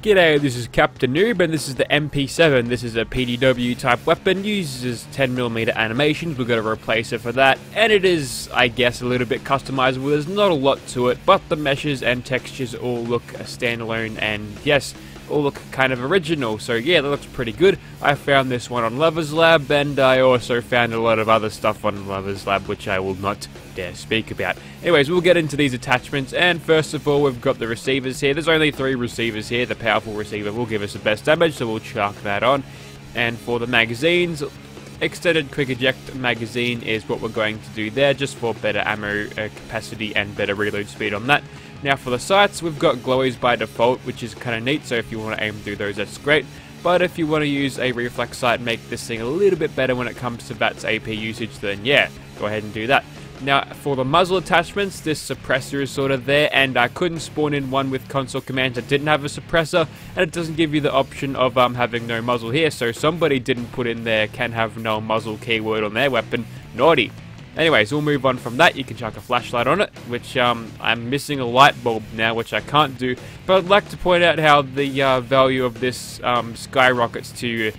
G'day, this is Captain Noob and this is the MP7. This is a PDW type weapon, uses 10mm animations. We've got to replace it for that, and it is, I guess, a little bit customizable. There's not a lot to it, but the meshes and textures all look standalone and yes, all look kind of original. So yeah, that looks pretty good. I found this one on Lover's Lab, and I also found a lot of other stuff on Lover's Lab which I will not dare speak about. Anyways, we'll get into these attachments, and first of all we've got the receivers here. There's only 3 receivers here. The powerful receiver will give us the best damage, so we'll chuck that on. And for the magazines, extended quick eject magazine is what we're going to do there, just for better ammo capacity and better reload speed on that. Now for the sights, we've got glowies by default, which is kind of neat, so if you want to aim through those, that's great. But if you want to use a reflex sight and make this thing a little bit better when it comes to VATS AP usage, then yeah, go ahead and do that. Now for the muzzle attachments, this suppressor is sort of there, and I couldn't spawn in one with console commands that didn't have a suppressor, and it doesn't give you the option of having no muzzle here, so somebody didn't put in there can have no muzzle keyword on their weapon. Naughty. Anyways, we'll move on from that. You can chuck a flashlight on it, which I'm missing a light bulb now, which I can't do. But I'd like to point out how the value of this skyrockets to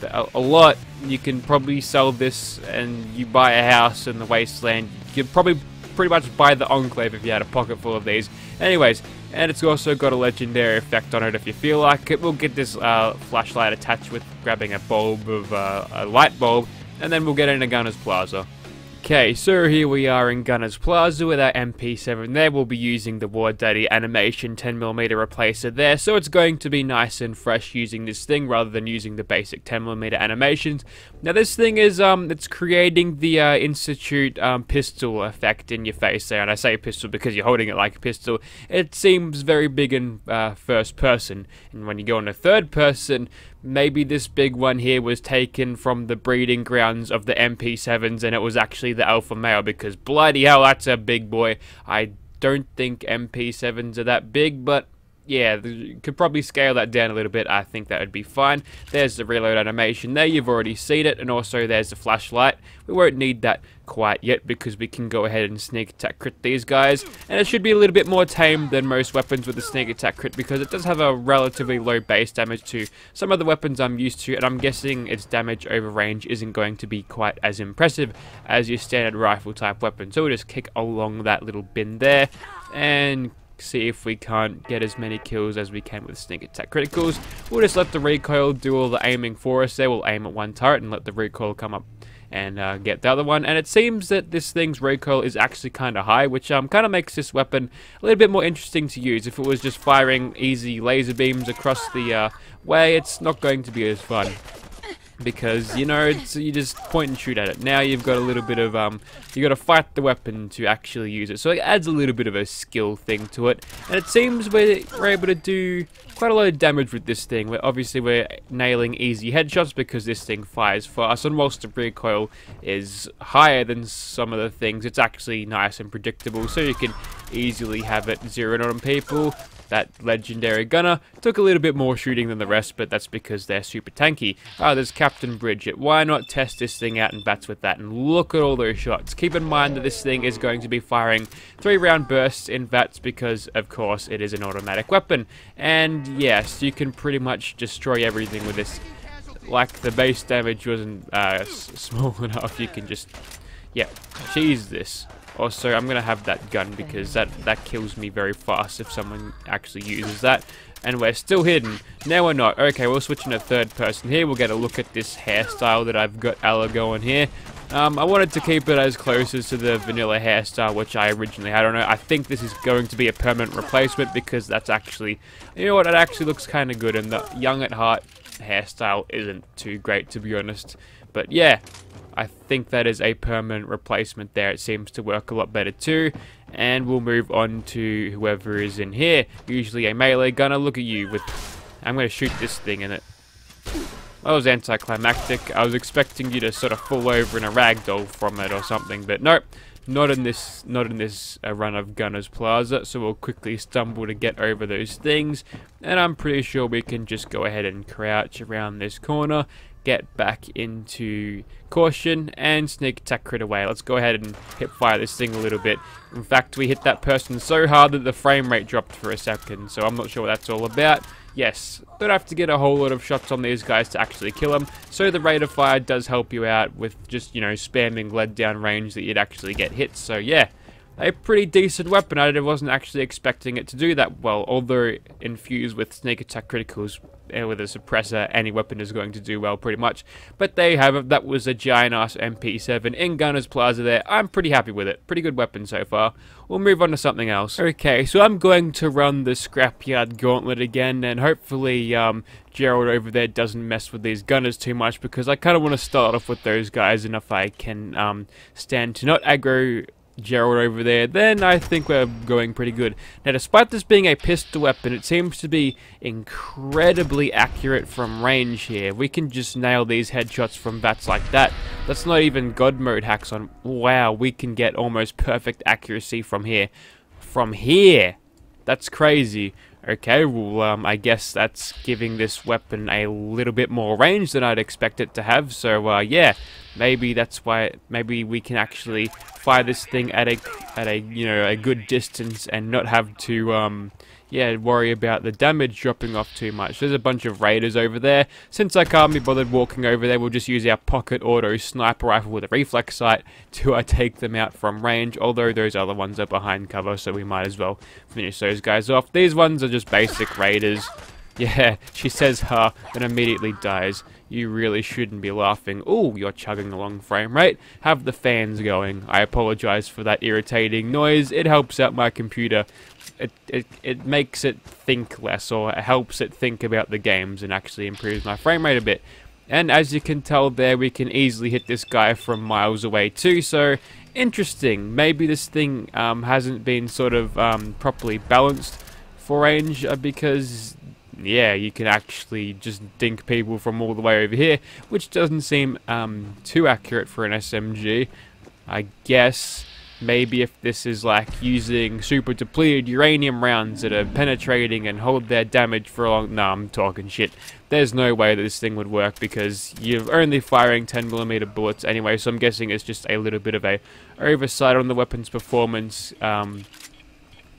a lot. You can probably sell this and you buy a house in the wasteland. You could probably pretty much buy the Enclave if you had a pocket full of these. Anyways, and it's also got a legendary effect on it if you feel like it. We'll get this flashlight attached with grabbing a bulb of a light bulb, and then we'll get into Gunner's Plaza. Okay, so here we are in Gunner's Plaza with our MP7 there. We'll be using the War Daddy animation 10mm replacer there, so it's going to be nice and fresh using this thing rather than using the basic 10mm animations. Now this thing is, it's creating the Institute pistol effect in your face there, and I say pistol because you're holding it like a pistol. It seems very big in first person, and when you go into third person, maybe this big one here was taken from the breeding grounds of the MP7s and it was actually the alpha male, because bloody hell, that's a big boy. I don't think MP7s are that big, but yeah, you could probably scale that down a little bit. I think that would be fine. There's the reload animation there, you've already seen it, and also there's the flashlight. We won't need that quite yet because we can go ahead and sneak attack crit these guys, and it should be a little bit more tame than most weapons with the sneak attack crit because it does have a relatively low base damage to some of the weapons I'm used to, and I'm guessing its damage over range isn't going to be quite as impressive as your standard rifle type weapon. So we'll just kick along that little bin there and see if we can't get as many kills as we can with sneak attack criticals. We'll just let the recoil do all the aiming for us there. We'll aim at one turret and let the recoil come up and get the other one, and it seems that this thing's recoil is actually kind of high, which kind of makes this weapon a little bit more interesting to use. If it was just firing easy laser beams across the way, it's not going to be as fun, because you know, you just point and shoot at it. Now you've got a little bit of you got to fight the weapon to actually use it, so it adds a little bit of a skill thing to it, and it seems we're able to do quite a lot of damage with this thing. Obviously we're nailing easy headshots because this thing fires fast, and whilst the recoil is higher than some of the things, it's actually nice and predictable, so you can easily have it zeroed on people. That legendary gunner took a little bit more shooting than the rest, but that's because they're super tanky. There's Captain Bridget. Why not test this thing out and VATS with that? And look at all those shots. Keep in mind that this thing is going to be firing 3-round bursts in VATS because, of course, it is an automatic weapon. And yes, you can pretty much destroy everything with this. Like, the base damage wasn't small enough. You can just, yeah, cheese this. Also, I'm going to have that gun because that kills me very fast if someone actually uses that. And we're still hidden. Now we're not. Okay, we'll switch into third person here. We'll get a look at this hairstyle that I've got Ella going here. I wanted to keep it as close as to the vanilla hairstyle which I originally had on it. I think this is going to be a permanent replacement because that's actually, you know what, it actually looks kind of good, and the young at heart hairstyle isn't too great, to be honest. But yeah, I think that is a permanent replacement there. It seems to work a lot better too. And we'll move on to whoever is in here. Usually a melee gunner. Look at you with... I'm going to shoot this thing in it. That was anticlimactic. I was expecting you to sort of fall over in a ragdoll from it or something, but nope. Not in this run of Gunner's Plaza, so we'll quickly stumble to get over those things, and I'm pretty sure we can just go ahead and crouch around this corner, get back into caution, and sneak attack crit away. Let's go ahead and hip fire this thing a little bit. In fact, we hit that person so hard that the frame rate dropped for a second, so I'm not sure what that's all about. Yes, don't have to get a whole lot of shots on these guys to actually kill them, so the rate of fire does help you out with just, you know, spamming lead down range that you'd actually get hits. So yeah, a pretty decent weapon. I wasn't actually expecting it to do that well, although infused with sneak attack criticals with a suppressor, any weapon is going to do well pretty much. But there you have it. That was a giant ass MP7 in Gunner's Plaza there. I'm pretty happy with it. Pretty good weapon so far. We'll move on to something else. Okay, so I'm going to run the Scrapyard Gauntlet again, and hopefully Gerald over there doesn't mess with these gunners too much, because I kind of want to start off with those guys, and if I can stand to not aggro Gerald over there, then I think we're going pretty good. Now, despite this being a pistol weapon, it seems to be incredibly accurate from range here. We can just nail these headshots from VATS like that. That's not even God mode hacks on. Wow, we can get almost perfect accuracy from here. From here! That's crazy. Okay, well, I guess that's giving this weapon a little bit more range than I'd expect it to have. So, yeah, maybe that's why. Maybe we can actually fire this thing at a you know, a good distance and not have to yeah, worry about the damage dropping off too much. There's a bunch of raiders over there. Since I can't be bothered walking over there, we'll just use our pocket auto sniper rifle with a reflex sight to take them out from range, although those other ones are behind cover, so we might as well finish those guys off. These ones are just basic raiders. Yeah, she says ha, then immediately dies. You really shouldn't be laughing. Ooh, you're chugging along frame rate. Have the fans going. I apologize for that irritating noise. It helps out my computer. It makes it think less, or it helps it think about the games, and actually improves my frame rate a bit. And as you can tell there, we can easily hit this guy from miles away too, so interesting. Maybe this thing hasn't been sort of properly balanced for range, because yeah, you can actually just dink people from all the way over here, which doesn't seem too accurate for an SMG. I guess maybe if this is like using super depleted uranium rounds that are penetrating and hold their damage for a long... No, I'm talking shit. There's no way that this thing would work, because you're only firing 10mm bullets anyway, so I'm guessing it's just a little bit of a oversight on the weapon's performance,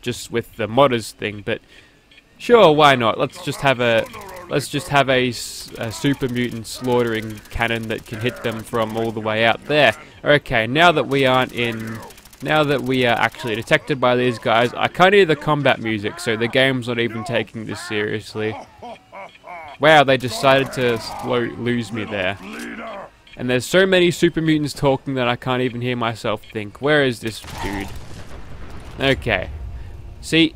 just with the modders thing. But sure, why not? Let's just have a super mutant slaughtering cannon that can hit them from all the way out there. Okay, now that we are actually detected by these guys, I can't hear the combat music, so the game's not even taking this seriously. Wow, they decided to lose me there. And there's so many super mutants talking that I can't even hear myself think. Where is this dude? Okay. See,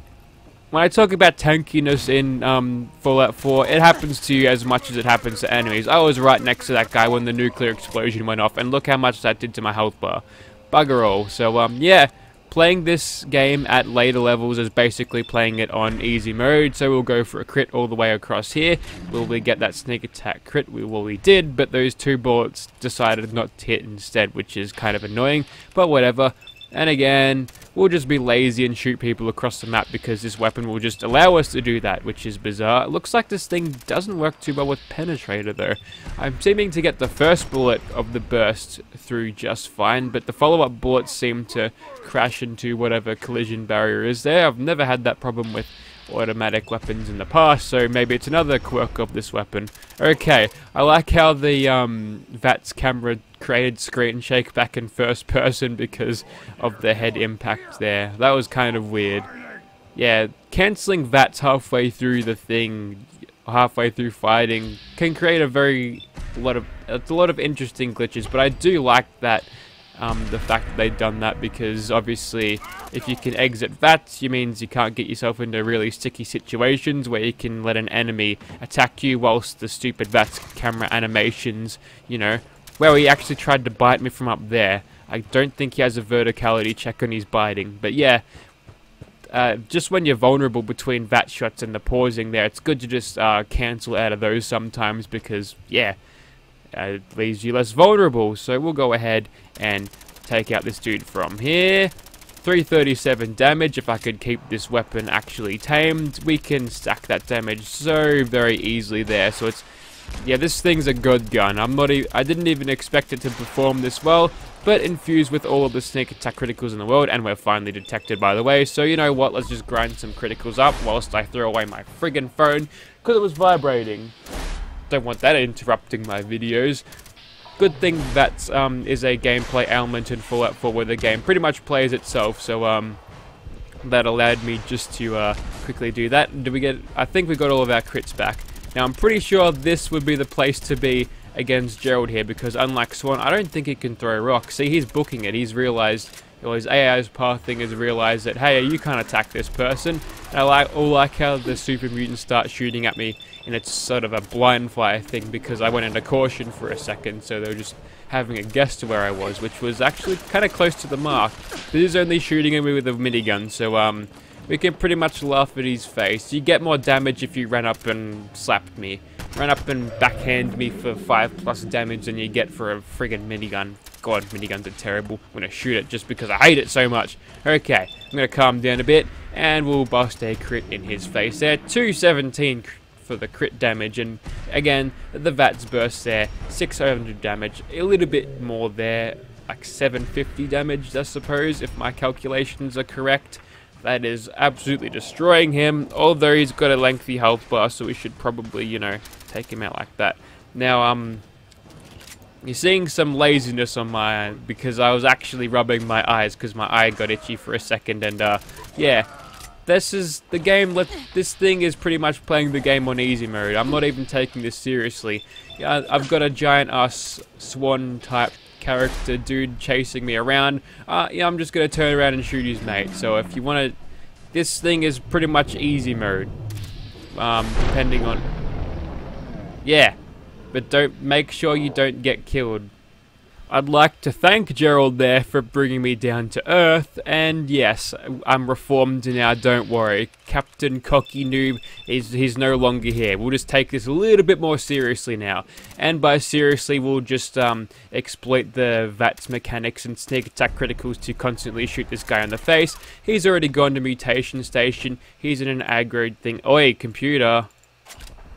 when I talk about tankiness in Fallout 4, it happens to you as much as it happens to enemies. I was right next to that guy when the nuclear explosion went off, and look how much that did to my health bar. Bugger all. So, yeah, playing this game at later levels is basically playing it on easy mode, so we'll go for a crit all the way across here. Will we get that sneak attack crit? Well, we did, but those two bullets decided not to hit instead, which is kind of annoying, but whatever. And again, we'll just be lazy and shoot people across the map, because this weapon will just allow us to do that, which is bizarre. It looks like this thing doesn't work too well with Penetrator though. I'm seeming to get the first bullet of the burst through just fine, but the follow-up bullets seem to crash into whatever collision barrier is there. I've never had that problem with automatic weapons in the past, so maybe it's another quirk of this weapon. Okay, I like how the VATS camera created screen shake back in first person because of the head impact there. That was kind of weird. Yeah, cancelling VATS halfway through the thing, halfway through fighting, can create a lot of interesting glitches, but I do like that. The fact that they've done that, because obviously if you can exit VATS, it means you can't get yourself into really sticky situations where you can let an enemy attack you whilst the stupid VATS camera animations, you know. Well, he actually tried to bite me from up there. I don't think he has a verticality check on his biting, but yeah, just when you're vulnerable between VATS shots and the pausing there, it's good to just cancel out of those sometimes, because yeah, it leaves you less vulnerable. So we'll go ahead and take out this dude from here. 337 damage. If I could keep this weapon actually tamed, we can stack that damage so very easily there. So it's Yeah, this thing's a good gun. I didn't even expect it to perform this well, but infused with all of the sneak attack criticals in the world, and we're finally detected, by the way. So you know what? Let's just grind some criticals up whilst I throw away my friggin' phone because it was vibrating. Don't want that interrupting my videos. Good thing that is a gameplay element in Fallout 4 where the game pretty much plays itself. So that allowed me just to quickly do that. I think we got all of our crits back. Now, I'm pretty sure this would be the place to be against Gerald here, because unlike Swan, I don't think he can throw rocks. See, he's booking it. He's realized, or his AI's pathing has realized that, hey, you can't attack this person. And I like how the super mutants start shooting at me, and it's sort of a blind fire thing, because I went into caution for a second, so they were just having a guess to where I was, which was actually kind of close to the mark. This is only shooting at me with a minigun, so we can pretty much laugh at his face. You get more damage if you ran up and slapped me. Run up and backhand me for 5+ damage than you get for a friggin' minigun. God, miniguns are terrible. I'm gonna shoot it just because I hate it so much. Okay, I'm gonna calm down a bit, and we'll bust a crit in his face there. 217 for the crit damage, and again, the VATS burst there. 600 damage, a little bit more there, like 750 damage, I suppose, if my calculations are correct. That is absolutely destroying him, although he's got a lengthy health bar, so we should probably, you know, take him out like that. Now, you're seeing some laziness on my end, because I was actually rubbing my eyes, because my eye got itchy for a second, and, yeah. This is the game, this thing is pretty much playing the game on easy mode. I'm not even taking this seriously. Yeah, I've got a giant-ass swan-type character dude chasing me around. Yeah, I'm just gonna turn around and shoot his mate. So if you want to, this thing is pretty much easy mode, depending on, yeah, but make sure you don't get killed. I'd like to thank Gerald there for bringing me down to earth, and yes, I'm reformed now, don't worry. Captain Cocky Noob, he's no longer here. We'll just take this a little bit more seriously now. And by seriously, we'll just exploit the VATS mechanics and sneak attack criticals to constantly shoot this guy in the face. He's already gone to mutation station. He's in an aggroed thing. Oi, computer.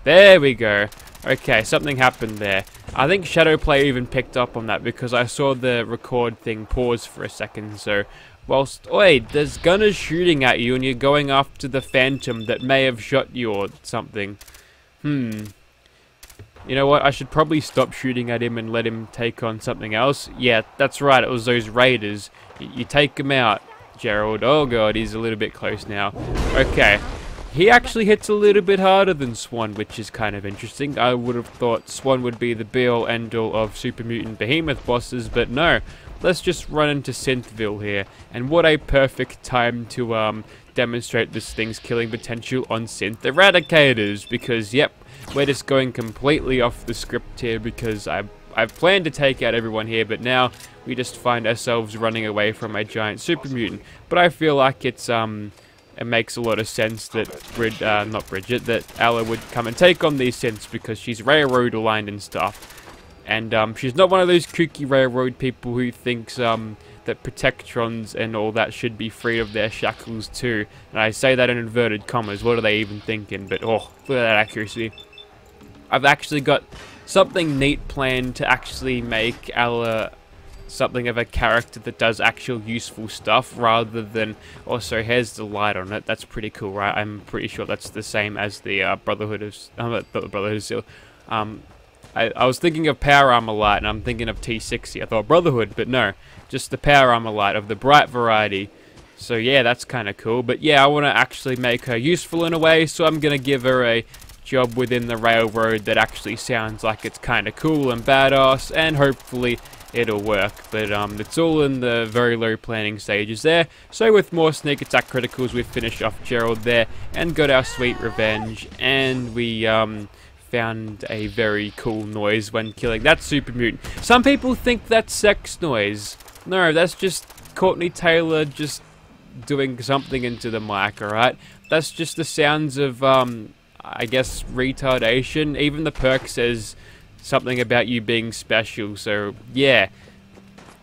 There we go. Okay, something happened there. I think Shadowplay even picked up on that, because I saw the record thing pause for a second. So, whilst, oi, there's gunners shooting at you and you're going after the phantom that may have shot you or something. You know what, I should probably stop shooting at him and let him take on something else. Yeah, that's right, it was those raiders. You take him out, Gerald. Oh god, he's a little bit close now. Okay. He actually hits a little bit harder than Swan, which is kind of interesting. I would have thought Swan would be the be-all end-all of Super Mutant Behemoth bosses, but no. Let's just run into Synthville here. And what a perfect time to demonstrate this thing's killing potential on Synth Eradicators, because, yep, we're just going completely off the script here, because I've planned to take out everyone here, but now we just find ourselves running away from a giant Super Mutant. But I feel like it makes a lot of sense that that Ella would come and take on these synths, because she's railroad aligned and stuff. And she's not one of those kooky railroad people who thinks that Protectrons and all that should be free of their shackles too. And I say that in inverted commas. What are they even thinking? But oh, look at that accuracy. I've actually got something neat planned to actually make Ella something of a character that does actual useful stuff, rather than also has the light on it. That's pretty cool, right? I'm pretty sure that's the same as the Brotherhood of Steel. I was thinking of Power Armor Light, and I'm thinking of T60. I thought Brotherhood, but no, just the Power Armor Light of the bright variety. So yeah, that's kind of cool. But yeah, I want to actually make her useful in a way, so I'm gonna give her a job within the railroad that actually sounds like it's kind of cool and badass, and hopefully it'll work. But it's all in the very low planning stages there. So with more sneak attack criticals, we finished off Gerald there and got our sweet revenge, and we found a very cool noise when killing that super mutant. Some people think that's sex noise. No, that's just Courtney Taylor just doing something into the mic, alright? That's just the sounds of I guess retardation. Even the perk says something about you being special, so yeah,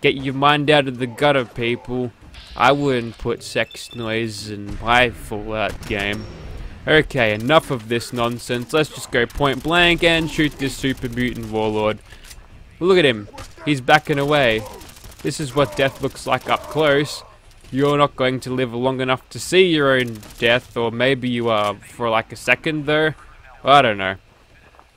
get your mind out of the gutter, people. I wouldn't put sex noise in my Fallout game. Okay, enough of this nonsense. Let's just go point blank and shoot this super mutant warlord. Look at him. He's backing away. This is what death looks like up close. You're not going to live long enough to see your own death, or maybe you are for like a second though. I don't know.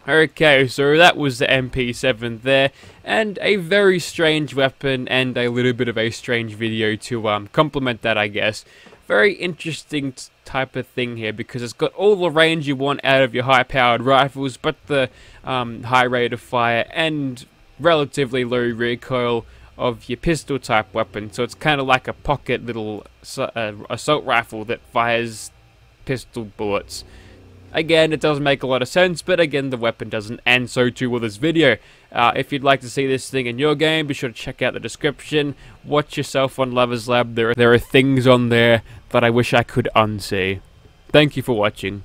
Okay, so that was the MP7 there, and a very strange weapon and a little bit of a strange video to complement that, I guess. Very interesting type of thing here, because it's got all the range you want out of your high-powered rifles, but the high rate of fire and relatively low recoil of your pistol type weapon. So it's kind of like a pocket little assault rifle that fires pistol bullets. Again, it doesn't make a lot of sense, but again, the weapon doesn't, and so too will this video. If you'd like to see this thing in your game, be sure to check out the description. Watch yourself on Lover's Lab. There are things on there that I wish I could unsee. Thank you for watching.